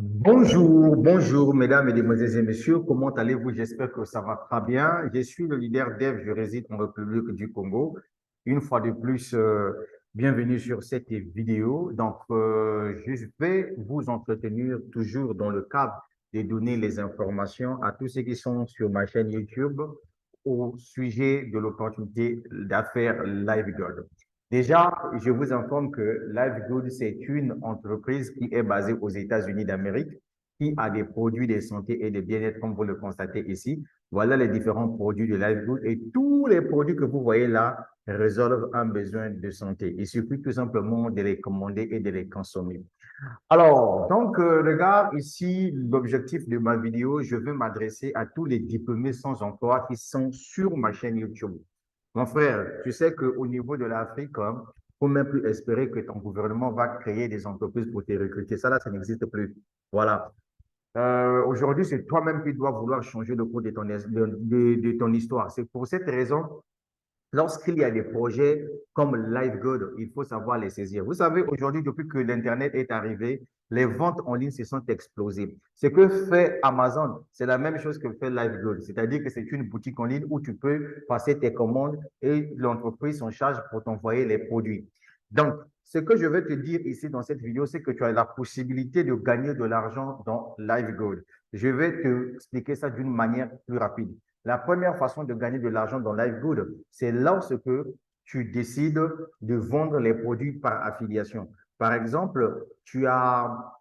Bonjour, bonjour, mesdames, mesdemoiselles et messieurs. Comment allez-vous? J'espère que ça va très bien. Je suis le leader Dev, je réside en République du Congo. Une fois de plus, bienvenue sur cette vidéo. Je vais vous entretenir toujours dans le cadre de donner les informations à tous ceux qui sont sur ma chaîne YouTube au sujet de l'opportunité d'affaires LiveGold. Déjà, je vous informe que LiveGood, c'est une entreprise qui est basée aux États-Unis d'Amérique, qui a des produits de santé et de bien-être, comme vous le constatez ici. Voilà les différents produits de LiveGood et tous les produits que vous voyez là résolvent un besoin de santé. Il suffit tout simplement de les commander et de les consommer. Regarde ici l'objectif de ma vidéo. Je veux m'adresser à tous les diplômés sans emploi qui sont sur ma chaîne YouTube. Mon frère, tu sais qu'au niveau de l'Afrique, il ne faut même plus espérer que ton gouvernement va créer des entreprises pour te recruter. Ça, là, ça n'existe plus. Voilà. Aujourd'hui, c'est toi-même qui dois vouloir changer le cours de ton histoire. C'est pour cette raison lorsqu'il y a des projets comme LiveGood, il faut savoir les saisir. Vous savez, aujourd'hui, depuis que l'Internet est arrivé, les ventes en ligne se sont explosées. Ce que fait Amazon, c'est la même chose que fait LiveGood, c'est-à-dire que c'est une boutique en ligne où tu peux passer tes commandes et l'entreprise s'en charge pour t'envoyer les produits. Donc, ce que je vais te dire ici dans cette vidéo, c'est que tu as la possibilité de gagner de l'argent dans LiveGood. Je vais te expliquer ça d'une manière plus rapide. La première façon de gagner de l'argent dans LiveGood, c'est lorsque tu décides de vendre les produits par affiliation. Par exemple, tu as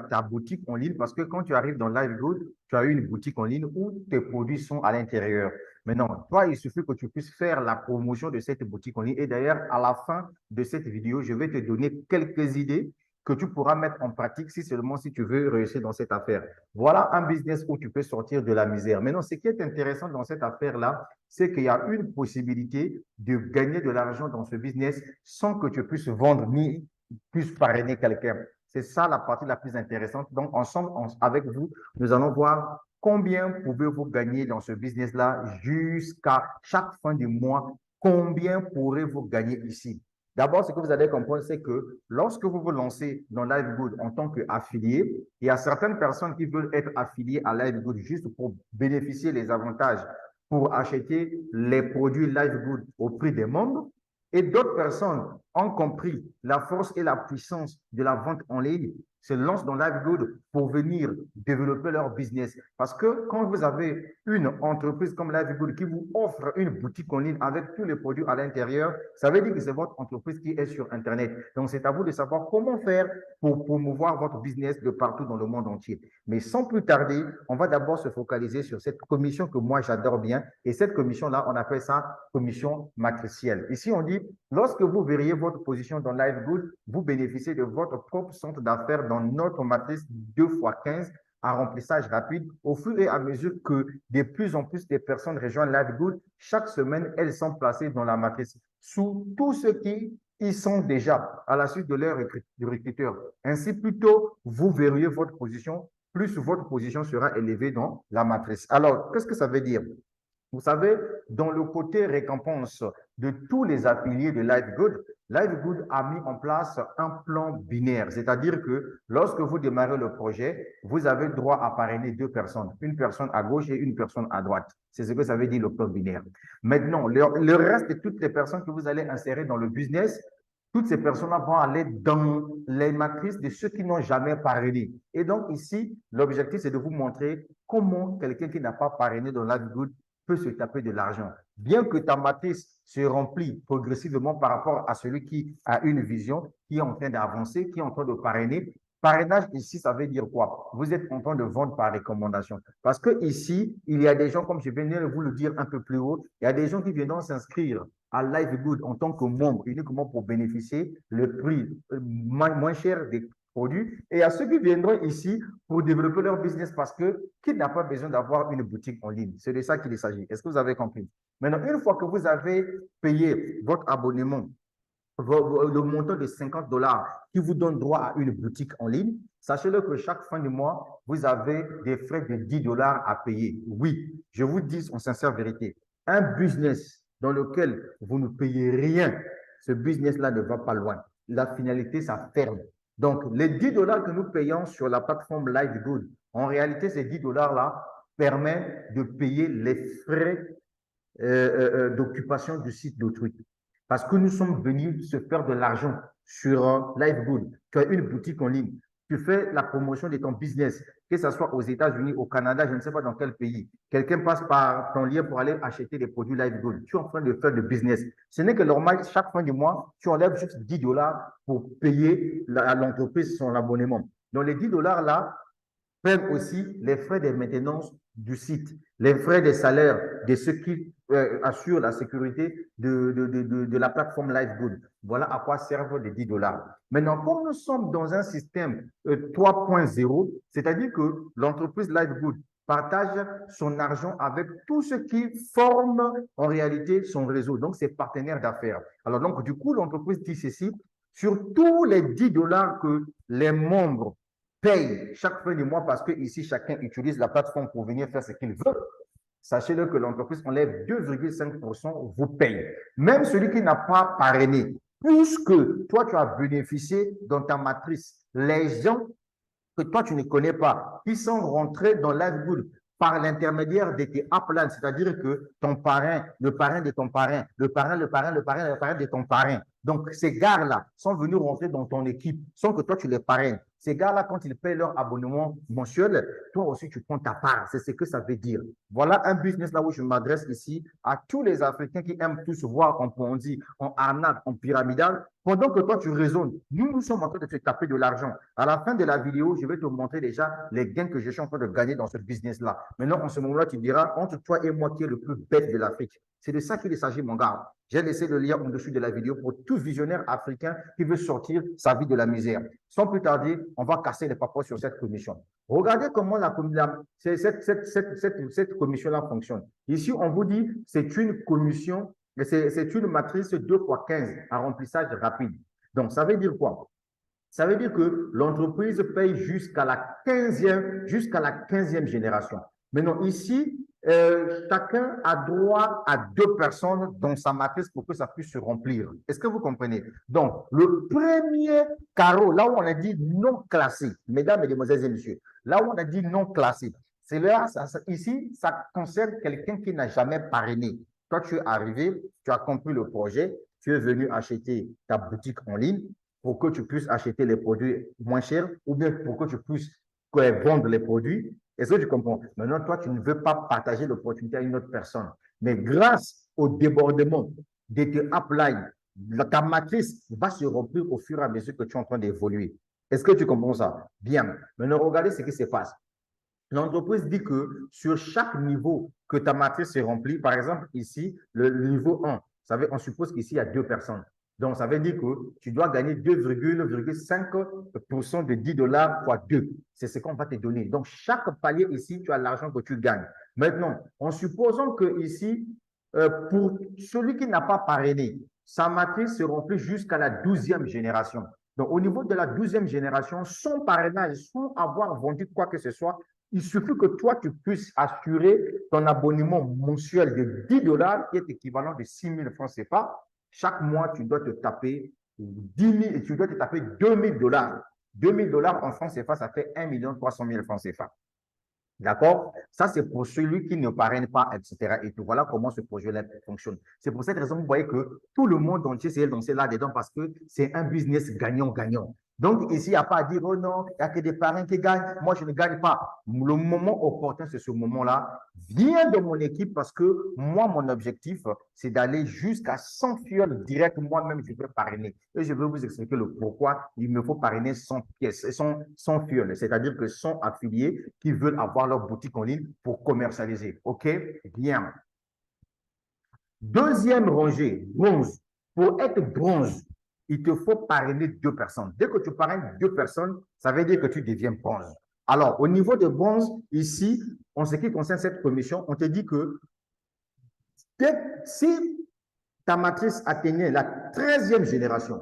ta boutique en ligne parce que quand tu arrives dans LiveGood, tu as une boutique en ligne où tes produits sont à l'intérieur. Maintenant, toi, il suffit que tu puisses faire la promotion de cette boutique en ligne. Et d'ailleurs, à la fin de cette vidéo, je vais te donner quelques idées que tu pourras mettre en pratique si seulement si tu veux réussir dans cette affaire. Voilà un business où tu peux sortir de la misère. Maintenant, ce qui est intéressant dans cette affaire-là, c'est qu'il y a une possibilité de gagner de l'argent dans ce business sans que tu puisses vendre ni puisses parrainer quelqu'un. C'est ça la partie la plus intéressante. Donc, ensemble, avec vous, nous allons voir combien pouvez-vous gagner dans ce business-là jusqu'à chaque fin du mois. Combien pourrez-vous gagner ici? D'abord, ce que vous allez comprendre, c'est que lorsque vous vous lancez dans LiveGood en tant qu'affilié, il y a certaines personnes qui veulent être affiliées à LiveGood juste pour bénéficier des avantages, pour acheter les produits LiveGood au prix des membres. Et d'autres personnes ont compris la force et la puissance de la vente en ligne, se lancent dans LiveGood pour venir développer leur business. Parce que quand vous avez une entreprise comme LiveGood qui vous offre une boutique en ligne avec tous les produits à l'intérieur, ça veut dire que c'est votre entreprise qui est sur Internet. Donc, c'est à vous de savoir comment faire pour promouvoir votre business de partout dans le monde entier. Mais sans plus tarder, on va d'abord se focaliser sur cette commission que moi j'adore bien. Et cette commission-là, on appelle ça commission matricielle. Ici, on dit, lorsque vous verriez votre position dans LiveGood, vous bénéficiez de votre propre centre d'affaires dans notre matrice 2x15 à remplissage rapide. Au fur et à mesure que de plus en plus de personnes rejoignent LiveGood, chaque semaine, elles sont placées dans la matrice sous tous ceux qui y sont déjà à la suite de leur recruteur. Ainsi, plus tôt vous verriez votre position, plus votre position sera élevée dans la matrice. Alors, qu'est-ce que ça veut dire? Vous savez, dans le côté récompense de tous les affiliés de LiveGood, LiveGood a mis en place un plan binaire, c'est-à-dire que lorsque vous démarrez le projet, vous avez droit à parrainer deux personnes, une personne à gauche et une personne à droite. C'est ce que ça veut dire le plan binaire. Maintenant, le reste de toutes les personnes que vous allez insérer dans le business, toutes ces personnes-là vont aller dans les matrices de ceux qui n'ont jamais parrainé. Et donc ici, l'objectif, c'est de vous montrer comment quelqu'un qui n'a pas parrainé dans LiveGood peut se taper de l'argent. Bien que ta matrice se remplit progressivement par rapport à celui qui a une vision, qui est en train d'avancer, qui est en train de parrainer. Parrainage ici, ça veut dire quoi? Vous êtes en train de vendre par recommandation. Parce que ici, il y a des gens, comme je viens de vous le dire un peu plus haut, il y a des gens qui viendront s'inscrire à LiveGood en tant que membre, uniquement pour bénéficier le prix moins cher des produits, et à ceux qui viendront ici pour développer leur business parce que qui n'a pas besoin d'avoir une boutique en ligne. C'est de ça qu'il s'agit. Est-ce que vous avez compris? Maintenant, une fois que vous avez payé votre abonnement, le montant de 50 dollars qui vous donne droit à une boutique en ligne, sachez-le que chaque fin du mois, vous avez des frais de 10 dollars à payer. Oui, je vous dis en sincère vérité, un business dans lequel vous ne payez rien, ce business-là ne va pas loin. La finalité, ça ferme. Donc, les 10 dollars que nous payons sur la plateforme Livegood, en réalité, ces 10 dollars-là permettent de payer les frais d'occupation du site d'autrui. Parce que nous sommes venus se faire de l'argent sur Livegood. Tu as une boutique en ligne. Tu fais la promotion de ton business, que ce soit aux États-Unis, au Canada, je ne sais pas dans quel pays. Quelqu'un passe par ton lien pour aller acheter des produits Livegood. Tu es en train de faire de business. Ce n'est que normal, chaque fin du mois, tu enlèves juste 10 dollars pour payer à l'entreprise son abonnement. Donc, les 10 dollars là prennent aussi les frais de maintenance du site, les frais des salaires de ceux qui assurent la sécurité de la plateforme Livegood. Voilà à quoi servent les 10 dollars. Maintenant, comme nous sommes dans un système 3.0, c'est-à-dire que l'entreprise Livegood partage son argent avec tous ceux qui forment en réalité son réseau, donc ses partenaires d'affaires. Alors donc, du coup, l'entreprise dit ceci, sur tous les 10 dollars que les membres paye chaque fin du mois parce que ici, chacun utilise la plateforme pour venir faire ce qu'il veut. Sachez-le que l'entreprise enlève 2,5%, vous paye. Même celui qui n'a pas parrainé, puisque toi, tu as bénéficié dans ta matrice, les gens que toi, tu ne connais pas, qui sont rentrés dans Livegood par l'intermédiaire de tes uplines, c'est-à-dire que ton parrain, le parrain de ton parrain, le parrain, le parrain, le parrain, le parrain de ton parrain. Donc, ces gars-là sont venus rentrer dans ton équipe sans que toi, tu les parraines. Ces gars-là, quand ils payent leur abonnement mensuel, toi aussi, tu prends ta part. C'est ce que ça veut dire. Voilà un business là où je m'adresse ici à tous les Africains qui aiment tous voir en Ponzi, en arnaque, en pyramidal. Pendant que toi, tu raisonnes, nous sommes en train de te taper de l'argent. À la fin de la vidéo, je vais te montrer déjà les gains que je suis en train de gagner dans ce business-là. Maintenant, en ce moment-là, tu diras, entre toi et moi, qui est le plus bête de l'Afrique. C'est de ça qu'il s'agit, mon gars. J'ai laissé le lien en dessous de la vidéo pour tout visionnaire africain qui veut sortir sa vie de la misère. Sans plus tarder, on va casser les papas sur cette commission. Regardez comment cette commission-là fonctionne. Ici, on vous dit c'est une commission, c'est une matrice 2 x 15 à remplissage rapide. Donc, ça veut dire quoi? Ça veut dire que l'entreprise paye jusqu'à la 15e génération. Maintenant, ici, chacun a droit à 2 personnes dans sa matrice pour que ça puisse se remplir. Est-ce que vous comprenez? Donc, le premier carreau, là où on a dit non classé, mesdames, mesdemoiselles et messieurs, là où on a dit non classé, c'est là, ici, ça concerne quelqu'un qui n'a jamais parrainé. Toi, tu es arrivé, tu as compris le projet, tu es venu acheter ta boutique en ligne pour que tu puisses acheter les produits moins chers ou bien pour que tu puisses vendre les produits. Est-ce que tu comprends? Maintenant, toi, tu ne veux pas partager l'opportunité à une autre personne. Mais grâce au débordement de tes uplines, ta matrice va se remplir au fur et à mesure que tu es en train d'évoluer. Est-ce que tu comprends ça? Bien. Maintenant, regardez ce qui se passe. L'entreprise dit que sur chaque niveau que ta matrice se remplit, par exemple, ici, le niveau 1, on suppose qu'ici, il y a 2 personnes. Donc, ça veut dire que tu dois gagner 2,5% de 10 dollars fois 2. C'est ce qu'on va te donner. Donc, chaque palier ici, tu as l'argent que tu gagnes. Maintenant, en supposant que ici, pour celui qui n'a pas parrainé, sa matrice se remplit jusqu'à la 12e génération. Donc, au niveau de la 12e génération, sans parrainage, sans avoir vendu quoi que ce soit, il suffit que toi, tu puisses assurer ton abonnement mensuel de 10 dollars, qui est équivalent de 6 000 francs CFA. Chaque mois, tu dois te taper 10 000, tu dois te taper 2 000 dollars. 2 000 dollars en francs CFA, ça fait 1 300 000 francs CFA. D'accord? Ça, c'est pour celui qui ne parraine pas, etc. Et tout. Voilà comment ce projet-là fonctionne. C'est pour cette raison que vous voyez que tout le monde entier s'est lancé là-dedans parce que c'est un business gagnant-gagnant. Donc, ici, il n'y a pas à dire, oh non, il n'y a que des parrains qui gagnent, moi, je ne gagne pas. Le moment opportun, c'est ce moment-là. Viens de mon équipe parce que moi, mon objectif, c'est d'aller jusqu'à 100 fioles direct. Moi-même, je vais parrainer. Et je vais vous expliquer le pourquoi il me faut parrainer 100 pièces, 100 fioles, c'est-à-dire que 100 affiliés qui veulent avoir leur boutique en ligne pour commercialiser. OK? Bien. Deuxième rangée, bronze. Pour être bronze, il te faut parrainer 2 personnes. Dès que tu parraines 2 personnes, ça veut dire que tu deviens bronze. Alors, au niveau de bronze, ici, en ce qui concerne cette commission, on te dit que si ta matrice atteignait la 13e génération,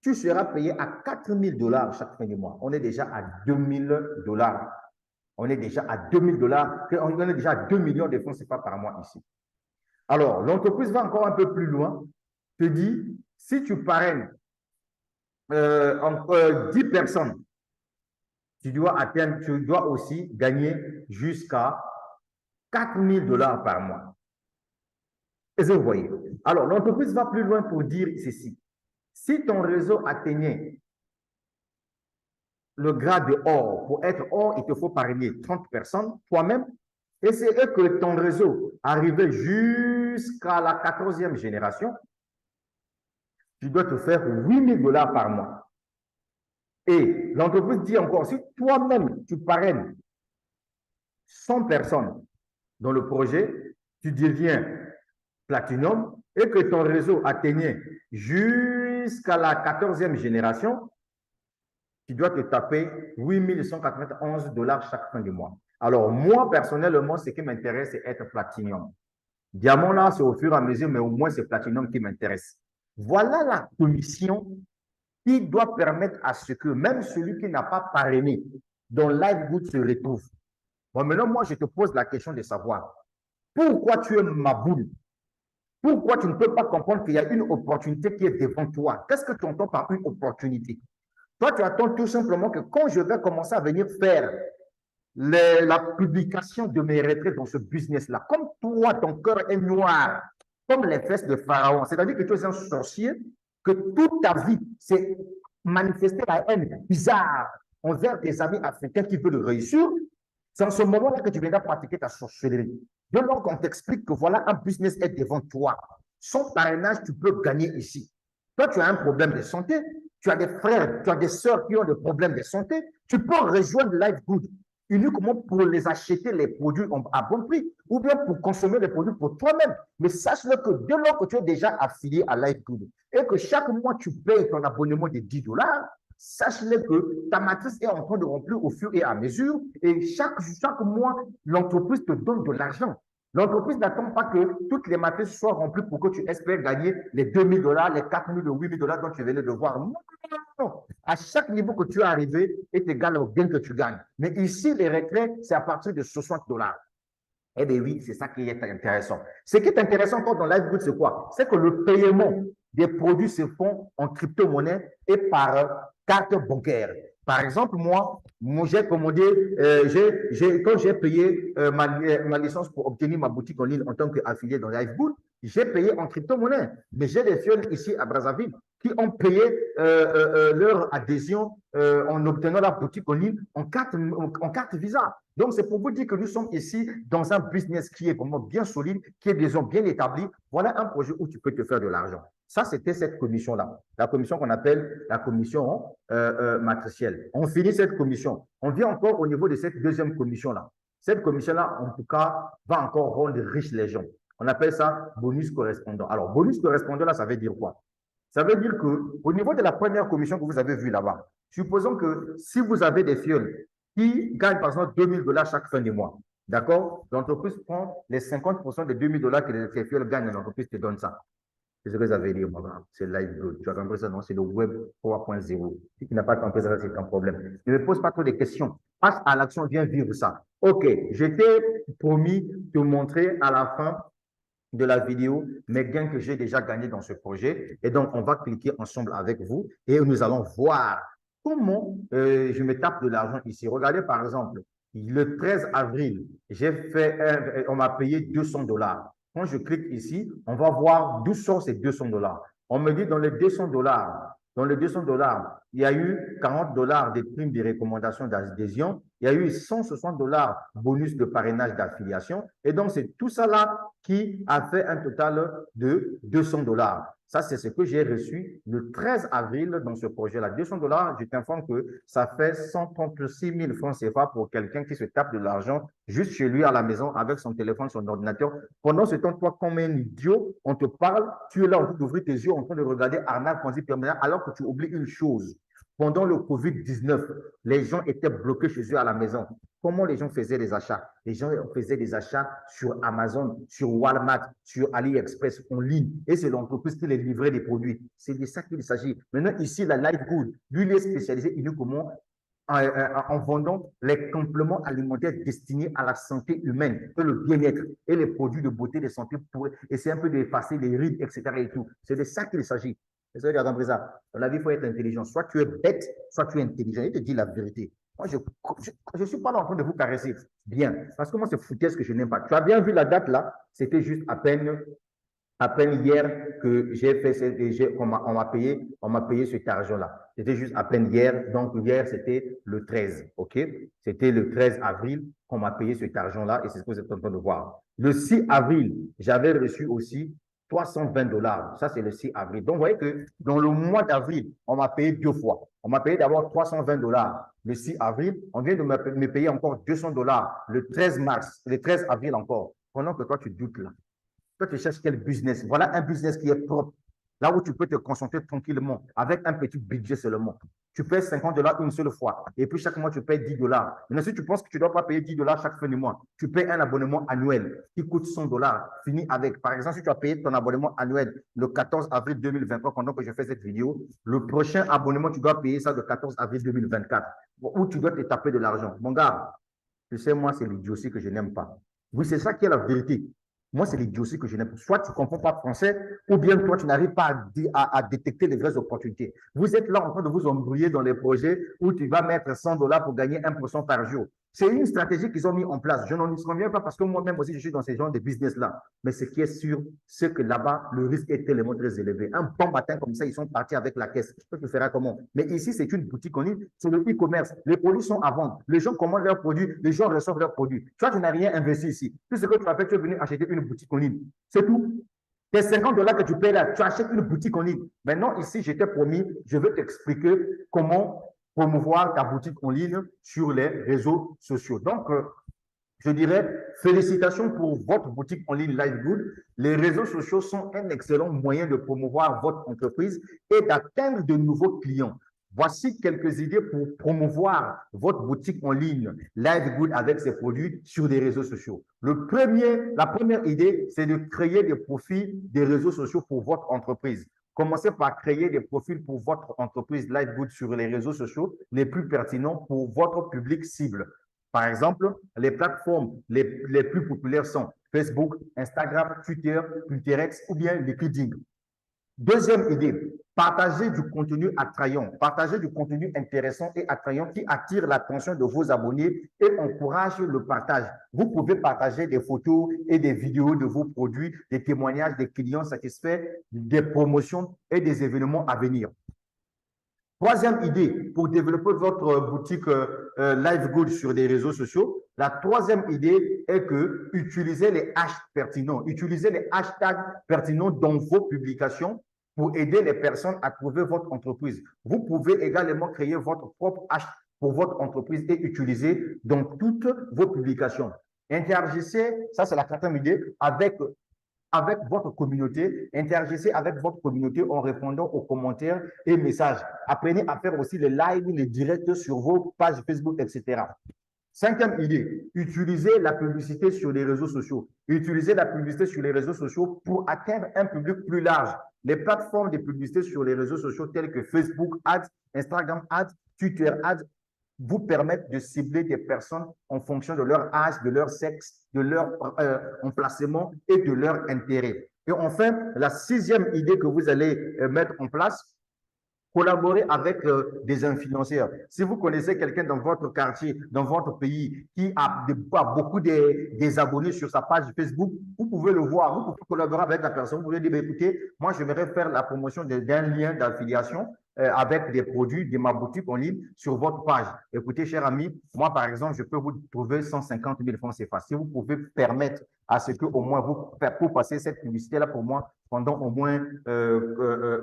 tu seras payé à 4 000 dollars chaque fin du mois. On est déjà à 2 000 dollars. On est déjà à 2 000 dollars. On est déjà à 2 millions de francs CFA par mois ici. Alors, l'entreprise va encore un peu plus loin, te dit, si tu parraines 10 personnes, tu dois aussi gagner jusqu'à 4 000 $ par mois. Est-ce que vous voyez? Alors, l'entreprise va plus loin pour dire ceci. Si ton réseau atteignait le grade de or, pour être or, il te faut parrainer 30 personnes toi-même. Et c'est eux que ton réseau arrivait jusqu'à la 14e génération, tu dois te faire 8 000 $ par mois. Et l'entreprise dit encore, si toi-même tu parraines 100 personnes dans le projet, tu deviens platinum et que ton réseau atteignait jusqu'à la 14e génération, tu dois te taper 8 191 $ chaque fin du mois. Alors, moi, personnellement, ce qui m'intéresse, c'est être platinum. Diamant, là, c'est au fur et à mesure, mais au moins, c'est platinum qui m'intéresse. Voilà la commission qui doit permettre à ce que même celui qui n'a pas parrainé, dont Livegood se retrouve. Bon, maintenant, moi, je te pose la question de savoir pourquoi tu es ma boule? Pourquoi tu ne peux pas comprendre qu'il y a une opportunité qui est devant toi? Qu'est-ce que tu entends par une opportunité? Toi, tu attends tout simplement que quand je vais commencer à venir faire la publication de mes retraites dans ce business-là, comme toi, ton cœur est noir, comme les fesses de Pharaon, c'est-à-dire que tu es un sorcier, que toute ta vie s'est manifestée la haine bizarre envers tes amis africains qui veulent réussir, c'est en ce moment-là que tu viendras pratiquer ta sorcellerie. De lors qu'on t'explique que voilà, un business est devant toi. Sans parrainage, tu peux gagner ici. Toi, tu as un problème de santé, tu as des frères, tu as des sœurs qui ont des problèmes de santé, tu peux rejoindre Livegood uniquement pour les acheter les produits à bon prix ou bien pour consommer les produits pour toi-même. Mais sache-le que dès lors que tu es déjà affilié à Livegood et que chaque mois tu payes ton abonnement de 10 $, sache-le que ta matrice est en train de remplir au fur et à mesure et chaque mois, l'entreprise te donne de l'argent. L'entreprise n'attend pas que toutes les matrices soient remplies pour que tu espères gagner les 2 000 $, les 4 000, les 8 000 $ dont tu venais de voir. Non, non, non. À chaque niveau que tu es arrivé est égal au gain que tu gagnes. Mais ici, les retraits, c'est à partir de 60 $. Eh bien oui, c'est ça qui est intéressant. Ce qui est intéressant encore dans Livegood, c'est quoi? C'est que le paiement des produits se font en crypto-monnaie et par carte bancaire. Par exemple, moi j'ai commandé, quand j'ai payé ma licence pour obtenir ma boutique en ligne en tant qu'affilié dans Livegood, j'ai payé en crypto-monnaie. Mais j'ai des fioles ici à Brazzaville qui ont payé leur adhésion en obtenant la boutique en ligne en carte Visa. Donc, c'est pour vous dire que nous sommes ici dans un business qui est vraiment bien solide, qui est disons bien établi. Voilà un projet où tu peux te faire de l'argent. Ça, c'était cette commission-là, la commission qu'on appelle la commission matricielle. On finit cette commission. On vient encore au niveau de cette deuxième commission-là. Cette commission-là, en tout cas, va encore rendre riches les gens. On appelle ça bonus correspondant. Alors, bonus correspondant, là, ça veut dire quoi? Ça veut dire qu'au niveau de la première commission que vous avez vue là-bas, supposons que si vous avez des fioles qui gagnent par exemple 2 000 $ chaque fin du mois, d'accord? L'entreprise prend les 50% des 2 000 $ que les fioles gagnent, l'entreprise te donne ça. C'est ce que ça veut dire, c'est Livegood. Tu as compris ça, non? C'est le web 3.0. Si tu n'as pas compris ça, c'est un problème. Ne me pose pas trop de questions. Passe à l'action, viens vivre ça. OK, je t'ai promis de montrer à la fin de la vidéo mes gains que j'ai déjà gagnés dans ce projet. Et donc, on va cliquer ensemble avec vous et nous allons voir comment je me tape de l'argent ici. Regardez par exemple, le 13 avril, on m'a payé 200 $. Quand je clique ici, on va voir d'où sont ces 200 $. On me dit dans les 200 $, il y a eu 40 $ de primes de recommandation d'adhésion, il y a eu 160 $ bonus de parrainage d'affiliation. Et donc, c'est tout ça là qui a fait un total de 200 $. Ça, c'est ce que j'ai reçu le 13 avril dans ce projet-là. 200 $, je t'informe que ça fait 136 000 francs CFA pour quelqu'un qui se tape de l'argent juste chez lui à la maison avec son téléphone, son ordinateur. Pendant ce temps, toi, comme un idiot, on te parle, tu es là en train d'ouvrir tes yeux, en train de regarder Arnaque Ponzi permanent, alors que tu oublies une chose. Pendant le Covid-19, les gens étaient bloqués chez eux à la maison. Comment les gens faisaient des achats? Les gens faisaient des achats sur Amazon, sur Walmart, sur AliExpress en ligne. Et c'est l'entreprise qui les livrait des produits. C'est de ça qu'il s'agit. Maintenant, ici, la Livegood, lui, il est spécialisé uniquement en vendant les compléments alimentaires destinés à la santé humaine et le bien-être et les produits de beauté, de santé pour essayer un peu d'effacer les rides, etc. Et tout. C'est de ça qu'il s'agit. Est-ce que tu as compris ça? Dans la vie, il faut être intelligent. Soit tu es bête, soit tu es intelligent. Il te dit la vérité. Moi, je suis pas là en train de vous caresser. Bien. Parce que moi, c'est foutaise que je n'aime pas. Tu as bien vu la date là? C'était juste à peine hier que j'ai fait, on m'a payé cet argent-là. C'était juste à peine hier. Donc, hier, c'était le 13. OK? C'était le 13 avril qu'on m'a payé cet argent-là et c'est ce que vous êtes en train de voir. Le 6 avril, j'avais reçu aussi 320 dollars. Ça, c'est le 6 avril. Donc, vous voyez que dans le mois d'avril, on m'a payé 2 fois. On m'a payé d'abord 320 dollars le 6 avril. On vient de me payer encore 200 dollars le 13 mars, le 13 avril encore. Pendant que toi, tu doutes là. Toi, tu cherches quel business? Voilà un business qui est propre. Là où tu peux te concentrer tranquillement, avec un petit budget seulement. Tu payes 50 dollars une seule fois. Et puis chaque mois, tu payes 10 dollars. Maintenant, si tu penses que tu ne dois pas payer 10 dollars chaque fin du mois, tu payes un abonnement annuel qui coûte 100 dollars. Fini avec. Par exemple, si tu as payé ton abonnement annuel le 14 avril 2023, pendant que je fais cette vidéo, le prochain abonnement, tu dois payer ça le 14 avril 2024. Où tu dois te taper de l'argent. Mon gars, tu sais, moi, c'est l'idiotie que je n'aime pas. Oui, c'est ça qui est la vérité. Moi, c'est l'idiotie que je n'aime pas. Soit tu ne comprends pas français, ou bien toi, tu n'arrives pas à détecter les vraies opportunités. Vous êtes là en train de vous embrouiller dans les projets où tu vas mettre 100 dollars pour gagner 1% par jour. C'est une stratégie qu'ils ont mis en place. Je n'en reviens pas parce que moi-même aussi, je suis dans ces genres de business-là. Mais ce qui est sûr, c'est que là-bas, le risque est tellement très élevé. Un bon matin comme ça, ils sont partis avec la caisse. Tu feras comment? Mais ici, c'est une boutique en ligne, c'est le e-commerce. Les produits sont à vendre. Les gens commandent leurs produits, les gens reçoivent leurs produits. Toi, tu n'as rien investi ici. Tout ce que tu as fait, tu es venu acheter une boutique en ligne. C'est tout. Tes 50 dollars que tu payes là, tu achètes une boutique en ligne. Maintenant, ici, je t'ai promis, je vais t'expliquer comment promouvoir ta boutique en ligne sur les réseaux sociaux. Donc, je dirais félicitations pour votre boutique en ligne LiveGood. Les réseaux sociaux sont un excellent moyen de promouvoir votre entreprise et d'atteindre de nouveaux clients. Voici quelques idées pour promouvoir votre boutique en ligne LiveGood avec ses produits sur des réseaux sociaux. La première idée, c'est de créer des profils des réseaux sociaux pour votre entreprise. Commencez par créer des profils pour votre entreprise LiveGood sur les réseaux sociaux les plus pertinents pour votre public cible. Par exemple, les plateformes les plus populaires sont Facebook, Instagram, Twitter, Pinterest ou bien LinkedIn. Deuxième idée, partagez du contenu attrayant, partagez du contenu intéressant et attrayant qui attire l'attention de vos abonnés et encourage le partage. Vous pouvez partager des photos et des vidéos de vos produits, des témoignages des clients satisfaits, des promotions et des événements à venir. Troisième idée pour développer votre boutique LiveGood sur des réseaux sociaux. La troisième idée est que utilisez les hashtags pertinents. Utilisez les hashtags pertinents dans vos publications pour aider les personnes à trouver votre entreprise. Vous pouvez également créer votre propre hashtag pour votre entreprise et utiliser dans toutes vos publications. Interagissez, ça c'est la quatrième idée, avec votre communauté, interagissez avec votre communauté en répondant aux commentaires et messages. Apprenez à faire aussi les lives, les directs sur vos pages Facebook, etc. Cinquième idée, utilisez la publicité sur les réseaux sociaux. Utilisez la publicité sur les réseaux sociaux pour atteindre un public plus large. Les plateformes de publicité sur les réseaux sociaux telles que Facebook Ads, Instagram Ads, Twitter Ads vous permettent de cibler des personnes en fonction de leur âge, de leur sexe, de leur emplacement et de leur intérêt. Et enfin, la sixième idée que vous allez mettre en place, collaborer avec des influenceurs. Si vous connaissez quelqu'un dans votre quartier, dans votre pays, qui a beaucoup des abonnés sur sa page Facebook, vous pouvez le voir, vous pouvez collaborer avec la personne, vous pouvez dire, écoutez, moi, je voudrais faire la promotion d'un lien d'affiliation avec des produits de ma boutique en ligne sur votre page. Écoutez, cher ami, moi, par exemple, je peux vous trouver 150 000 francs CFA. Si vous pouvez permettre à ce que au moins vous passez cette publicité-là pour moi pendant au moins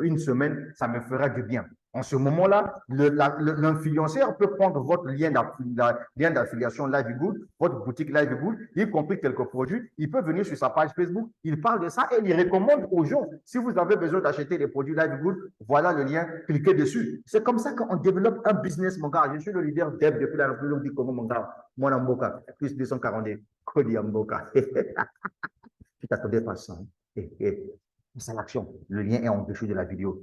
une semaine, ça me fera du bien. En ce moment-là, l'influenceur peut prendre votre lien d'affiliation LiveGood, votre boutique LiveGood, y compris quelques produits. Il peut venir sur sa page Facebook, il parle de ça et il recommande aux gens. Si vous avez besoin d'acheter des produits LiveGood, voilà le lien, cliquez dessus. C'est comme ça qu'on développe un business, mon gars. Je suis le leader dev depuis la République du Congo, mon gars. Mon Amboka, plus 242. Cody Amboka. Tu t'attendais pas à ça. C'est l'action. Le lien est en dessous de la vidéo.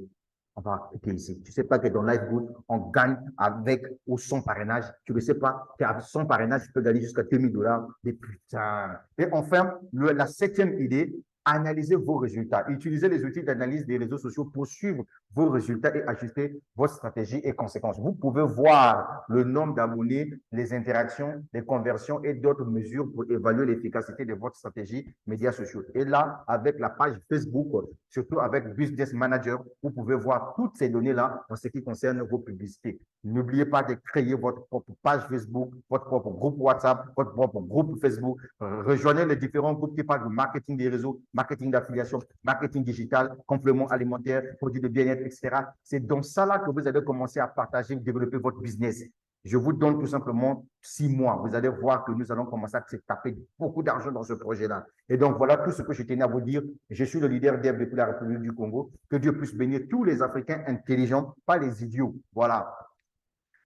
On va cliquer ici. Tu ne sais pas que dans LiveGood, on gagne avec ou sans parrainage. Tu ne sais pas qu'avec son parrainage, tu peux gagner jusqu'à 2000 dollars. Mais putain. Et enfin, la septième idée, Analysez vos résultats. Utilisez les outils d'analyse des réseaux sociaux pour suivre vos résultats et ajuster votre stratégie et conséquences. Vous pouvez voir le nombre d'abonnés, les interactions, les conversions et d'autres mesures pour évaluer l'efficacité de votre stratégie médias sociaux. Et là, avec la page Facebook, surtout avec Business Manager, vous pouvez voir toutes ces données-là en ce qui concerne vos publicités. N'oubliez pas de créer votre propre page Facebook, votre propre groupe WhatsApp, votre propre groupe Facebook. Rejoignez les différents groupes qui parlent de marketing des réseaux, marketing d'affiliation, marketing digital, compléments alimentaires, produits de bien-être, etc. C'est dans ça là que vous allez commencer à partager, développer votre business. Je vous donne tout simplement 6 mois. Vous allez voir que nous allons commencer à se taper beaucoup d'argent dans ce projet-là. Et donc, voilà tout ce que je tenais à vous dire. Je suis le leader d'Ève depuis la République du Congo. Que Dieu puisse bénir tous les Africains intelligents, pas les idiots. Voilà.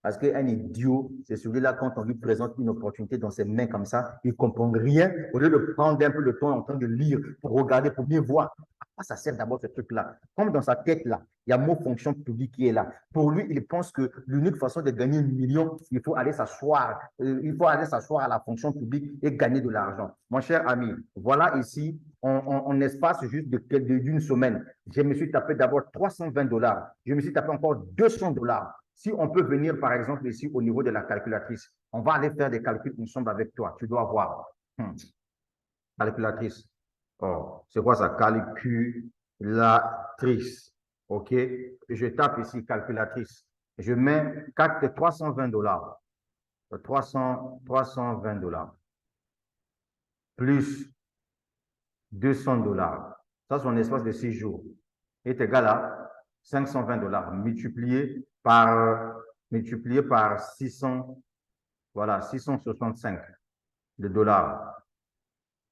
Parce qu'un idiot, c'est celui-là, quand on lui présente une opportunité dans ses mains comme ça, il ne comprend rien. Au lieu de prendre un peu le temps en train de lire, pour regarder, pour bien voir, à ça sert d'abord ce truc-là. Comme dans sa tête-là, il y a mot fonction publique qui est là. Pour lui, il pense que l'unique façon de gagner 1 million, il faut aller s'asseoir. Il faut aller s'asseoir à la fonction publique et gagner de l'argent. Mon cher ami, voilà ici, en espace juste d'une semaine, je me suis tapé d'abord 320 $. Je me suis tapé encore 200 $. Si on peut venir, par exemple, ici au niveau de la calculatrice, on va aller faire des calculs ensemble avec toi. Tu dois voir. Calculatrice. Oh, c'est quoi ça? Calculatrice. OK? Je tape ici calculatrice. Je mets 320 $. 320 $ plus 200 $. Ça, c'est un espace de 6 jours. Est égal à 520 $ multiplié par 600, voilà, 665 de dollars.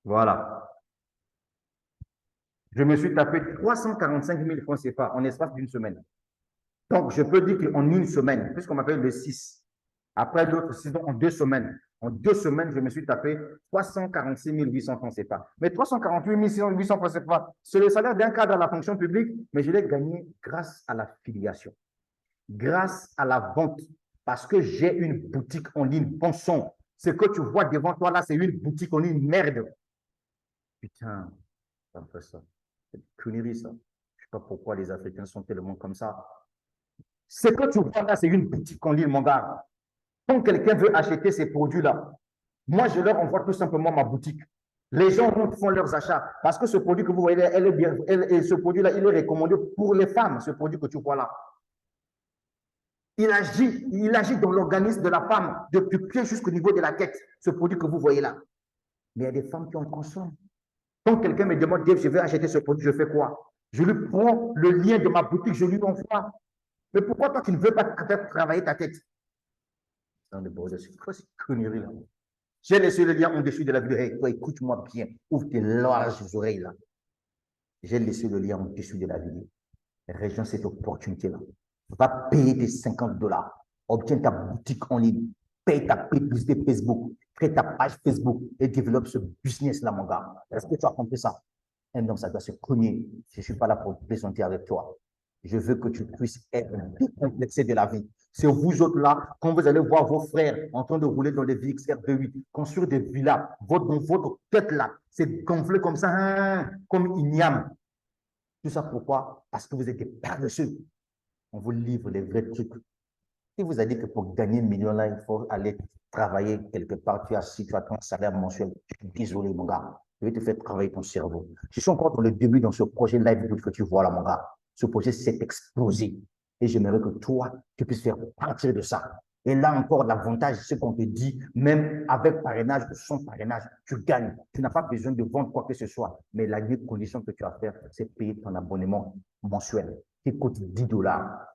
Voilà. Je me suis tapé 345 000 francs CFA en espace d'une semaine. Donc, je peux dire qu'en une semaine, puisqu'on m'appelle le 6, après l'autre 6, donc en 2 semaines, je me suis tapé 346 800 francs CFA. Mais 348 800 francs CFA, c'est le salaire d'un cadre à la fonction publique, mais je l'ai gagné grâce à la filiation, grâce à la vente, parce que j'ai une boutique en ligne. Bon sang, ce que tu vois devant toi là, c'est une boutique en ligne, merde. Putain, ça me fait ça. C'est une connerie, ça. Je ne sais pas pourquoi les Africains sont tellement comme ça. Ce que tu vois là, c'est une boutique en ligne, mon gars. Quand quelqu'un veut acheter ces produits-là, moi, je leur envoie tout simplement ma boutique. Les gens font leurs achats parce que ce produit que vous voyez, ce produit-là, il est recommandé pour les femmes, ce produit que tu vois là. Il agit dans l'organisme de la femme, du pied jusqu'au niveau de la tête, ce produit que vous voyez là. Mais il y a des femmes qui en consomment. Quand quelqu'un me demande, Dave, je vais acheter ce produit, je fais quoi? Je lui prends le lien de ma boutique, je lui envoie. Mais pourquoi toi, tu ne veux pas travailler ta tête? C'est quoi cette connerie là? J'ai laissé le lien en-dessus de la vidéo. Hey, toi, écoute-moi bien. Ouvre tes larges oreilles là. J'ai laissé le lien en-dessus de la vidéo. Rejoins cette opportunité-là. Va payer tes 50 $. Obtiens ta boutique en ligne. Paye ta publicité Facebook. Crée ta page Facebook et développe ce business-là, mon gars. Est-ce que tu as compris ça? Un homme, ça doit se cogner. Je ne suis pas là pour plaisanter avec toi. Je veux que tu puisses être décomplexé de la vie. C'est vous autres là, quand vous allez voir vos frères en train de rouler dans des VXR V8, construire des villas, votre tête là, c'est gonflé comme ça, hein, comme igname. Tout ça pourquoi? Parce que vous êtes des paresseux. On vous livre les vrais trucs. Si vous avez dit que pour gagner 1 million là, il faut aller travailler quelque part, si tu as ton salaire mensuel, je suis désolé, mon gars. Je vais te faire travailler ton cerveau. Je suis encore dans le début dans ce projet Live que tu vois là, mon gars. Ce projet s'est explosé. Et j'aimerais que toi, tu puisses faire partir de ça. Et là encore, l'avantage, c'est qu'on te dit, même avec parrainage ou sans parrainage, tu gagnes. Tu n'as pas besoin de vendre quoi que ce soit. Mais la unique condition que tu as à faire, c'est payer ton abonnement mensuel qui coûte 10 $.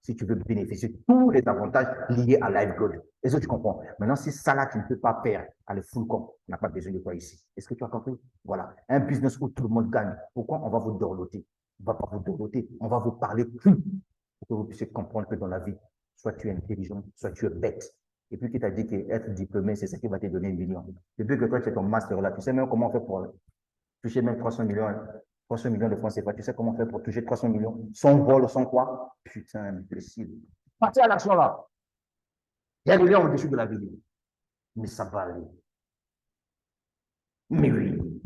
Si tu veux bénéficier de tous les avantages liés à LiveGold. Est-ce que tu comprends? Maintenant, si ça là, tu ne peux pas faire à le full compte, tu n'as pas besoin de toi ici. Est-ce que tu as compris? Voilà. Un business où tout le monde gagne. Pourquoi on va vous dorloter? On ne va pas vous dorloter. On va vous parler plus pour que vous puissiez comprendre que dans la vie, soit tu es intelligent, soit tu es bête. Et puis, qui t'a dit qu'être diplômé, c'est ce qui va te donner 1 million. Depuis que toi, tu es ton master là, tu sais même comment on fait pour toucher même 300 millions. 300 millions de francs CFA, tu sais comment faire pour toucher 300 millions sans vol, sans quoi? Putain, imbécile. Partez à l'action là. Il y a le lien au-dessus de la vidéo. Mais ça va aller. Mais oui.